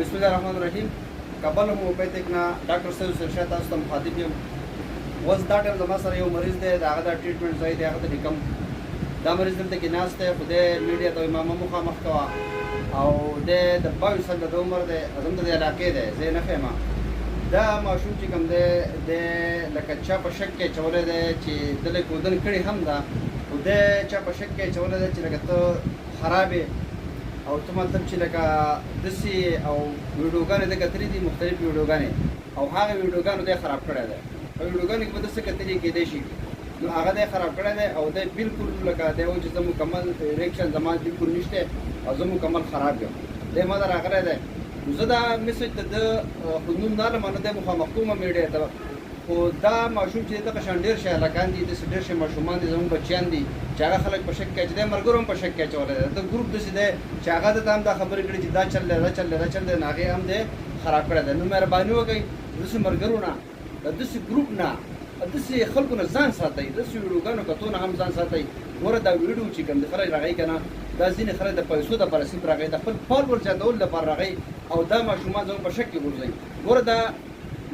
بسم الله الرحمن الرحیم. کابل هومیوپیتیک نه ډاکټر صاحب سره شاته تاسو ته مخاطب یم. اوس دا ټیم زما سره یو مریض دی، د هغه د ټریټمنټ ځای دی، هغه ته لیکم. دا مریض دلته کې ناست دی، خو د میډیا ته امامه مخامخ کوه او د 22 سال د عمر دی، زموږ د علاقې دی، زه یې نه ښیم. دا ماشوم چې کوم دی د لکه چا په شک کې اچولی دی چې دلته کودن کړې هم ده، خو د چا په شک کې اچولی دی چې لکه ته خراب یې او ته مطلب چې لکه داسې او ویډیوګانې ده کتلې دي، مختلف ویډیوګانې، او هغه ویډیوګانو دی خراب کړی دی. په ویډیوګانو کې به داسې کتلې کېدای شي، نو هغه دی خراب کړی دی او دی بالکل لکه دی وایي چې زه مکمل ریکشن زما بالکل نشته او زه مکمل خراب یم. دی ما ته راغلی دی، نو زه دا میسج ته د خو نوم نه لرم، نه دی مخامخ کومه میډیا ته. خو دا ماشوم چې دغه شان ډېر شي هلکان دي، داسې ډېر شي ماشومان دي، زموږ بچیان دي چې هغه خلک په شک کې چې دی ملګرو هم په شک کې اچولی دی. د ګروپ داسې دی چې هغه ته هم دا خبرې کړي چې دا چل دی دا چل دی دا چل دی، نو هغې هم دی خراب کړی دی. نو مهرباني وکړئ داسې ملګرو نه، د داسې ګروپ نه، داسې خلکو نه ځان ساتئ، داسې ویډیوګانو کتو نه هم ځان ساتئ. ګوره دا ویډیو چې کوم د خلک راغی که نه، دا ځینې خلک د پیسو دپاره صرف راغی، د خپل فالوور زیاتولو دپاره راغی او دا ماشومان زموږ په شک کې غورځوي. ګوره دا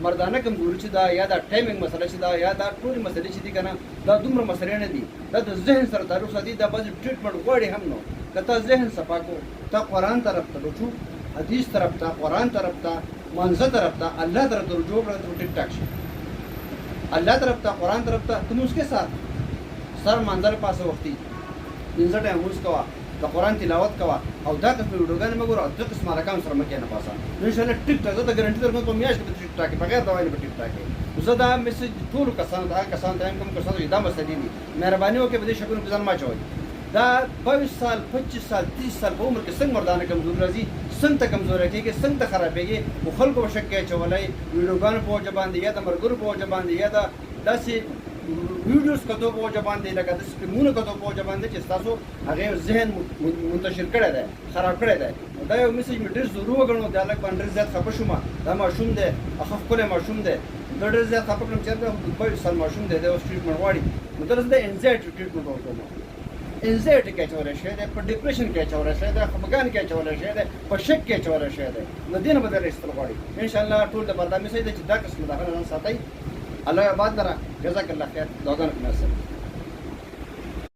مردانه کمزوري چې دا یا دا ټایمینګ مسله چې دا یا دا ټولې مسلې چې دي که نه، دا دومره مسلې نه دي، دا د ذهن سره تعلق ساتي. دا بعضې ټریټمنټ غواړي هم نو که تا ذهن صفا کو، تا قرآن طرف ته رجوع، حدیث طرف ته، قرآن طرف ته، منځه طرف ته، الله طرف ته رجوع کړه، ته ټیک ټاک شي. الله طرف ته، قرآن طرف ته، ته موږ کې سات سر مانځل پاسه وختي 15 ټایم موږ کوه، د قرآن تلاوت کوه او دا قسم ویډیوګانې مه ګوره او دا قسم حرکان سره مه کښېنه پاسه. نو انشاءالله ټیک ټاک، زه ته ګارنټي درکوم په میاشت کې به ټیک ټاک یې، بغیر د وایي به ټیک ټاک یې. زه دا میسج ټولو کسانو ته، هغه کسانو ته یم کوم کسانو چې دا مسلې دي، مهرباني وکړئ په دې شکونو کې ځان مه اچوئ. دا 22 سال 25 سال 30 سال په عمر کې څنګه مردانه کمزوري راځي، څنګه ته کمزوری کېږي، څنګه ته خرابېږي، خو خلکو په شک کې اچولی، ویډیوګانو په وجه باندې یا د ملګرو په وجه باندې یا د داسې ویډیوز کتو په وجه باندې، لکه داسې فلمونو کتو په وجه باندې چې ستاسو هغې ذهن منتشر کړی دی، خراب کړی دی. دا یو میسج مې ډېر ضرور وګڼو، د هلک باندې ډېر زیات خفه شوم. دا ماشوم دی، ښه ښکلی ماشوم دی، زه ډېر زیات خفه کړم چې دا 22 سال ماشوم دی، دی اوس ټریټمنټ غواړي. نو دا زه د انزایټي ټریټمنټ ورکوم. انزایټي کې اچولی شوی دی، په ډپریشن کې اچولی شوی دی، خفګان کې اچولی شوی دی، په شک کې اچولی شوی دی. نو دې نه به دی ایستل غواړي. انشاءالله ټول دپاره دا میسج دی چې دا قسم د هغه نه ځان ساتئ. الله آباد لره. جزاک الله خیر. دعاګانو کې مرسته.